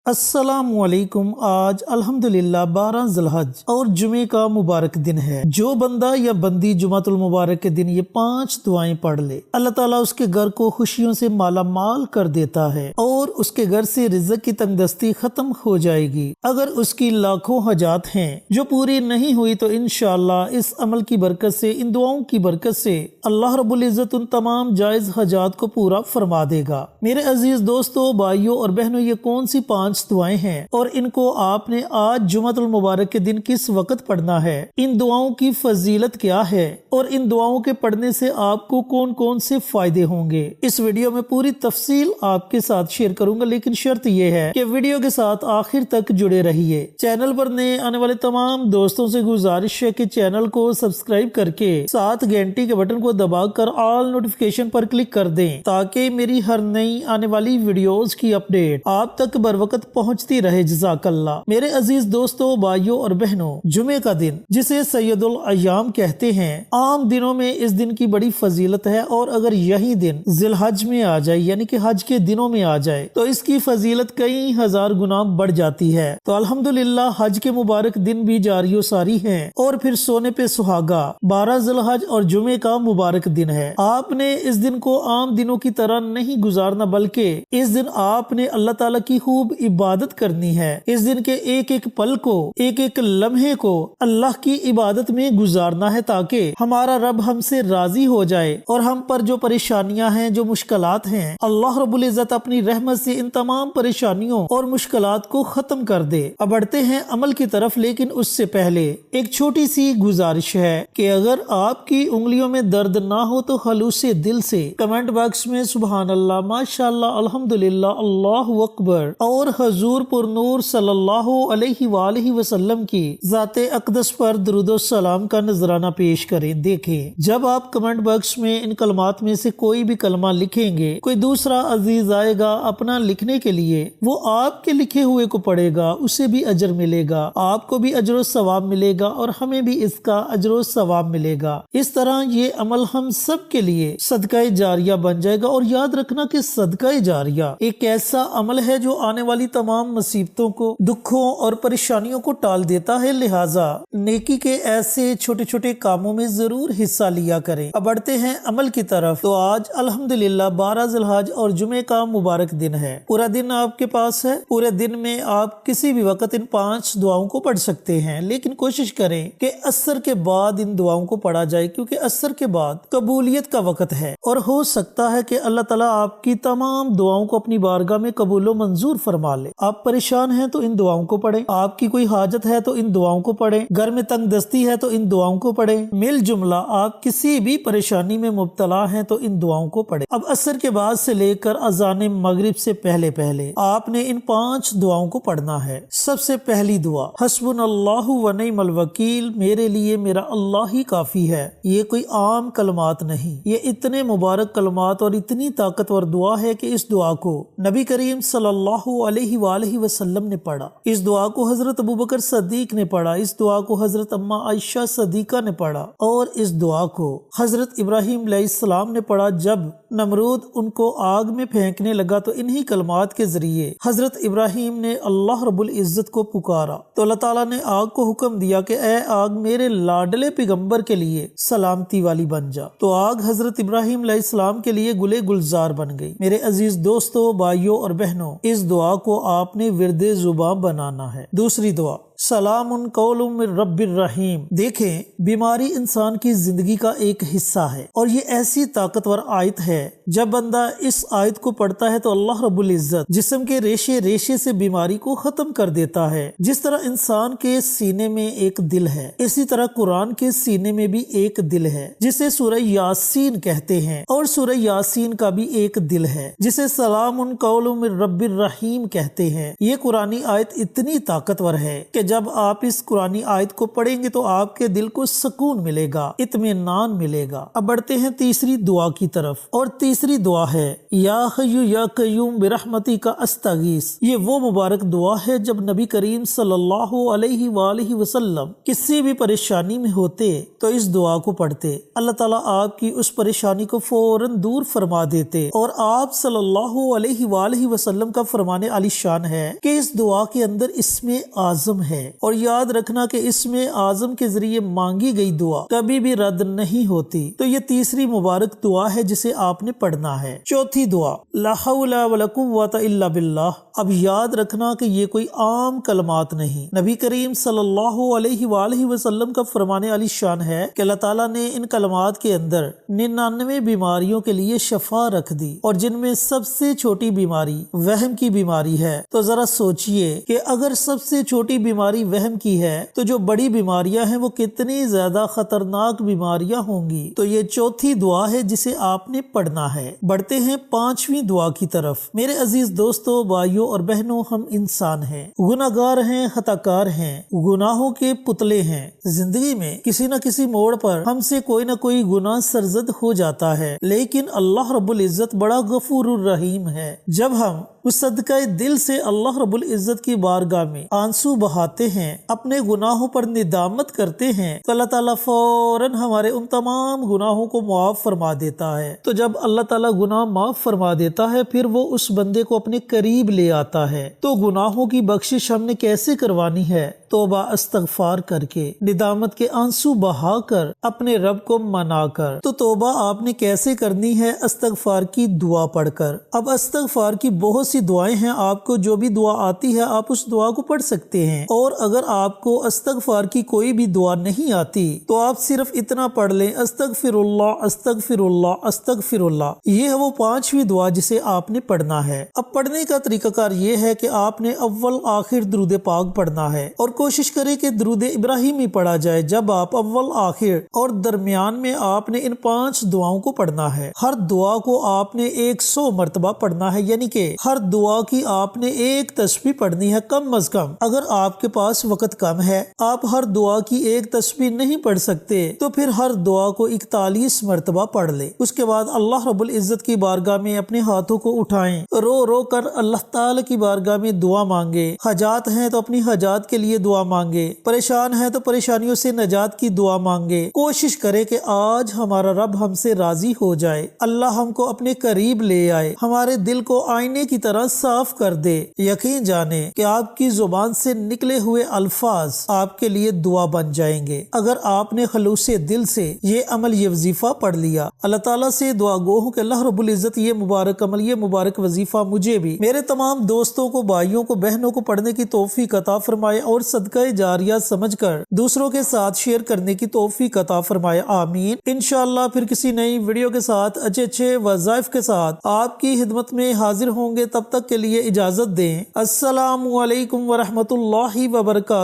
अस्सलामुअलैकुम। आज अल्हम्दुलिल्लाह 12 ज़िलहज और जुमे का मुबारक दिन है। जो बंदा या बंदी जुमातुल मुबारक के दिन ये 5 दुआएं पढ़ ले, अल्लाह ताला उसके घर को खुशियों से माला माल कर देता है और उसके घर से रिज़्क़ की तंगदस्ती खत्म हो जाएगी। अगर उसकी लाखों हजात हैं जो पूरी नहीं हुई तो इंशाअल्लाह इस अमल की बरकत से, इन दुआओं की बरकत से अल्लाह रब्बुल इज़्ज़त उन तमाम जायज़ हजात को पूरा फरमा देगा। मेरे अजीज दोस्तों, भाइयों और बहनों, ये कौन सी 5 दुआएं हैं और इनको आपने आज जुमातुल मुबारक के दिन किस वक्त पढ़ना है? इन दुआओं की फजीलत क्या है और इन दुआओं के पढ़ने से आपको कौन कौन से फायदे होंगे? इस वीडियो में पूरी तफसील आपके साथ शेयर करूंगा, लेकिन शर्त यह है कि वीडियो के साथ आखिर तक जुड़े रहिए। चैनल पर नए आने वाले तमाम दोस्तों से गुजारिश है कि चैनल को सब्सक्राइब करके साथ घंटी के बटन को दबाकर ऑल नोटिफिकेशन पर क्लिक कर दें, ताकि मेरी हर नई आने वाली वीडियोस की अपडेट आप तक बर वक्त पहुंचती रहे। जज़ाकल्लाह। मेरे अजीज दोस्तों, भाइयों और बहनों, जुमे का दिन जिसे सैयदुल अय्याम कहते हैं, आम दिनों में इस दिन की बड़ी फजीलत है और अगर यही दिन ज़िलहज में आ जाए, यानी कि हज के दिनों में आ जाए, तो इसकी फजीलत कई हजार गुना बढ़ जाती है। तो अल्हम्दुलिल्लाह हज के मुबारक दिन भी जारियो सारी हैं और फिर सोने पे सुहागा 12 ज़िलहज और जुमे का मुबारक दिन है। आपने इस दिन को आम दिनों की तरह नहीं गुजारना, बल्कि इस दिन आपने अल्लाह ताला की खूब इबादत करनी है। इस दिन के एक एक पल को, एक एक लम्हे को अल्लाह की इबादत में गुजारना है, ताकि हमारा रब हमसे राजी हो जाए और हम पर जो परेशानियां हैं, जो मुश्किलात हैं, अल्लाह रब्बुल इज़्ज़त अपनी रहमत से इन तमाम परेशानियों और मुश्किलात को खत्म कर दे। अब बढ़ते हैं अमल की तरफ, लेकिन उससे पहले एक छोटी सी गुजारिश है कि अगर आपकी उंगलियों में दर्द ना हो तो खलूसे दिल से कमेंट बॉक्स में सुभान अल्लाह, माशाअल्लाह, अल्हम्दुलिल्लाह, अल्लाहु अकबर और हजूर पुरनूर सल्लल्लाहु अलैहि वालैहि वसल्लम की ज़ाते अक़दस पर दुरूदो सलाम का नजराना पेश करें। देखें, जब आप कमेंट बॉक्स में इन कलमात में से कोई भी कलमा लिखेंगे, कोई दूसरा अजीज आएगा अपना लिखने के लिए, वो आपके लिखे हुए को पढ़ेगा, उसे भी अजर मिलेगा, आपको भी अजर सवाब मिलेगा और हमें भी इसका अजर सवाब मिलेगा। इस तरह ये अमल हम सब के लिए सदका जारिया बन जाएगा। और याद रखना कि सदका जारिया एक ऐसा अमल है जो आने वाली तमाम मुसीबतों को, दुखों और परेशानियों को टाल देता है। लिहाजा नेकी के ऐसे छोटे छोटे कामों में जरूर हिस्सा लिया करें। अब बढ़ते हैं अमल की तरफ। तो आज अल्हम्दुलिल्लाह 12 ज़िलहज और जुमे का मुबारक दिन है। पूरा दिन आपके पास है। पूरे दिन में आप किसी भी वक्त इन 5 दुआओं को पढ़ सकते हैं, लेकिन कोशिश करें कि असर के बाद इन दुआओं को पढ़ा जाए, क्योंकि असर के बाद कबूलियत का वक्त है और हो सकता है कि अल्लाह ताला आपकी तमाम दुआओं को अपनी बारगाह में कबूलो मंजूर फरमा ले। आप परेशान हैं तो इन दुआओं को पढ़ें, आपकी कोई हाजत है तो इन दुआओं को पढ़ें, घर में तंग दस्ती है तो इन दुआओं को पढ़ें, मिल जुमला आप किसी भी परेशानी में मुब्तला हैं तो इन दुआओं को पढ़ें। अब असर के बाद से लेकर अज़ान मगरिब से पहले पहले आपने इन 5 दुआओं को पढ़ना है। सबसे पहली दुआ, हस्बुनल्लाहु व निअमल वकील, मेरे लिए मेरा अल्लाह ही काफी है। ये कोई आम कलमात नहीं, ये इतने मुबारक कलमात और इतनी ताकतवर दुआ है कि इस दुआ को नबी करीम सल्लल्लाहु अलैहि वालैहि वसल्लम ने पढ़ा। इस दुआ को हजरत अबू बकर सदीक ने पढ़ा। इस दुआ को हजरत अम्मा आयशा सदीका ने पढ़ा और इस दुआ को हजरत इब्राहिम अलैहिस्सलाम ने पढ़ा। जब नमरूद उनको आग में फेंकने लगा तो इन्हीं कलमात के जरिए हजरत इब्राहिम ने अल्लाह रब्बुल इज़्ज़त को पुकारा, तो अल्लाह ताला ने आग को हुक्म दिया कि ए आग, मेरे लाडले पैगंबर के लिए सलामती वाली बन जा। तो आग हजरत इब्राहिम अलैहिस्सलाम के लिए गुले गुलजार बन गई। मेरे अजीज दोस्तों, भाइयों और बहनों, इस दुआ को आपने विर्दे जुबान बनाना है। दूसरी दुआ, सलामुन कौलुम मिर रब्बिर रहीम। देखें, बीमारी इंसान की जिंदगी का एक हिस्सा है और ये ऐसी ताकतवर आयत है, जब बंदा इस आयत को पढ़ता है तो अल्लाह रब्बुल इज़्ज़त जिस्म के रेशे रेशे से बीमारी को खत्म कर देता है। जिस तरह इंसान के सीने में एक दिल है, इसी तरह कुरान के सीने में भी एक दिल है, जिसे सूरह यासीन कहते हैं, और सूरह यासीन का भी एक दिल है, जिसे सलामुन कौलुम मिर रब्बिर रहीम कहते हैं। ये कुरानी आयत इतनी ताकतवर है कि جب آپ اس قرآنی آیت کو پڑھیں گے تو آپ کے دل کو سکون ملے گا، اطمینان ملے گا۔ اب بڑھتے ہیں تیسری دعا کی طرف، اور تیسری دعا ہے یا حی یا قیوم برحمتک استغیث۔ یہ وہ مبارک دعا ہے جب نبی کریم صلی اللہ علیہ وآلہ وسلم کسی بھی پریشانی میں ہوتے تو اس دعا کو پڑھتے، اللہ تعالیٰ آپ کی اس پریشانی کو فوراً دور فرما دیتے۔ اور آپ صلی اللہ علیہ وآلہ وسلم کا فرمان علی شان ہے کہ اس دعا کے اندر اسم اعظم ہے، اور یاد رکھنا کہ اسم اعظم کے ذریعے مانگی گئی دعا کبھی بھی رد نہیں ہوتی۔ تو یہ تیسری مبارک دعا ہے جسے آپ نے پڑھنا ہے۔ چوتھی دعا لا حول ولا قوت الا باللہ۔ اب یاد رکھنا کہ یہ کوئی عام کلمات نہیں، نبی کریم صلی اللہ علیہ وآلہ وسلم کا فرمان علی شان ہے کہ اللہ تعالیٰ نے ان کلمات کے اندر 99 بیماریوں کے لیے شفا رکھ دی، اور جن میں سب سے چھوٹی بیماری وہم کی بیماری ہے۔ تو ذرا سوچئے کہ اگر سب سے چھوٹی بیماری وہم کی ہے تو جو بڑی بیماریاں ہیں وہ کتنی زیادہ خطرناک بیماریاں ہوں گی۔ تو یہ چوتھی دعا ہے جسے آپ نے پڑھنا ہے۔ بڑھتے ہیں پانچویں دعا کی طرف۔ میرے عزیز دوستو، بھائیوں اور بہنوں، ہم انسان ہیں، گناہگار ہیں، خطا کار ہیں، گناہوں کے پتلے ہیں۔ زندگی میں کسی نہ کسی موڑ پر ہم سے کوئی نہ کوئی گناہ سرزد ہو جاتا ہے، لیکن اللہ رب العزت بڑا غفور الرحیم ہے۔ جب ہم اس صدقہ دل سے اللہ رب العزت کی بارگاہ میں آنسو بہاتے ہیں، اپنے گناہوں پر ندامت کرتے ہیں، تو اللہ تعالیٰ فوراً ہمارے ان تمام گناہوں کو معاف فرما دیتا ہے۔ تو جب اللہ تعالیٰ گناہ معاف فرما دیتا ہے، پھر وہ اس بندے کو اپنے قریب لے آتا ہے۔ تو گناہوں کی بخشش ہم نے کیسے کروانی ہے؟ توبہ استغفار کر کے، ندامت کے آنسو بہا کر، اپنے رب کو منا کر۔ تو توبہ آپ نے کیسے کرنی ہے؟ استغفار کی دعا پڑھ کر۔ اب استغفار کی بہت سی دعائیں ہیں، آپ کو جو بھی دعا آتی ہے آپ اس دعا کو پڑھ سکتے ہیں، اور اگر آپ کو استغفار کی کوئی بھی دعا نہیں آتی تو آپ صرف اتنا پڑھ لیں استغفر اللہ استغفر اللہ استغفر اللہ۔ یہ ہے وہ پانچویں دعا جسے آپ نے پڑھنا ہے۔ اب پڑھنے کا طریقہ کار یہ ہے کہ آپ نے اول آخر درود پاک پڑھنا ہے، اور کوشش کریں کہ درود ابراہیمی پڑھا جائے۔ جب آپ اول آخر اور درمیان میں آپ نے ان 5 دعاؤں کو پڑھنا ہے۔ ہر دعا کو آپ نے 100 مرتبہ پڑھنا ہے، یعنی کہ ہر دعا کی آپ نے ایک تسبیح پڑھنی ہے کم از کم۔ اگر آپ کے پاس وقت کم ہے، آپ ہر دعا کی ایک تسبیح نہیں پڑھ سکتے، تو پھر ہر دعا کو 41 مرتبہ پڑھ لے۔ اس کے بعد اللہ رب العزت کی بارگاہ میں اپنے ہاتھوں کو اٹھائیں، رو رو کر اللہ تعالی کی بارگاہ میں دعا مانگے۔ حاجات ہیں تو اپنی حاجات کے لیے دعا مانگے، پریشان ہیں تو پریشانیوں سے نجات کی دعا مانگے۔ کوشش کرے کہ آج ہمارا رب ہم سے راضی ہو جائے، اللہ ہم کو اپنے قریب لے آئے، ہمارے دل کو آئینے کی طرح صاف کر دے۔ یقین جانے کہ آپ کی زبان سے نکلے ہوئے الفاظ آپ کے لیے دعا بن جائیں گے۔ اگر آپ نے خلوص دل سے یہ عمل، یہ وظیفہ پڑھ لیا، اللہ تعالیٰ سے دعا گو ہوں کہ اللہ رب العزت یہ مبارک عمل، یہ مبارک وظیفہ مجھے بھی، میرے تمام دوستوں کو، بھائیوں کو، بہنوں کو پڑھنے کی توفیق عطا فرمائے، اور صدقہ جاریہ سمجھ کر دوسروں کے ساتھ شیئر کرنے کی توفیق عطا فرمائے، آمین۔ انشاءاللہ پھر کسی نئی ویڈیو کے ساتھ، اچھے وظائف کے ساتھ آپ کی خدمت میں حاضر ہوں گے۔ تب تک کے لیے اجازت دیں۔ السلام علیکم ورحمۃ اللہ وبرکاتہ۔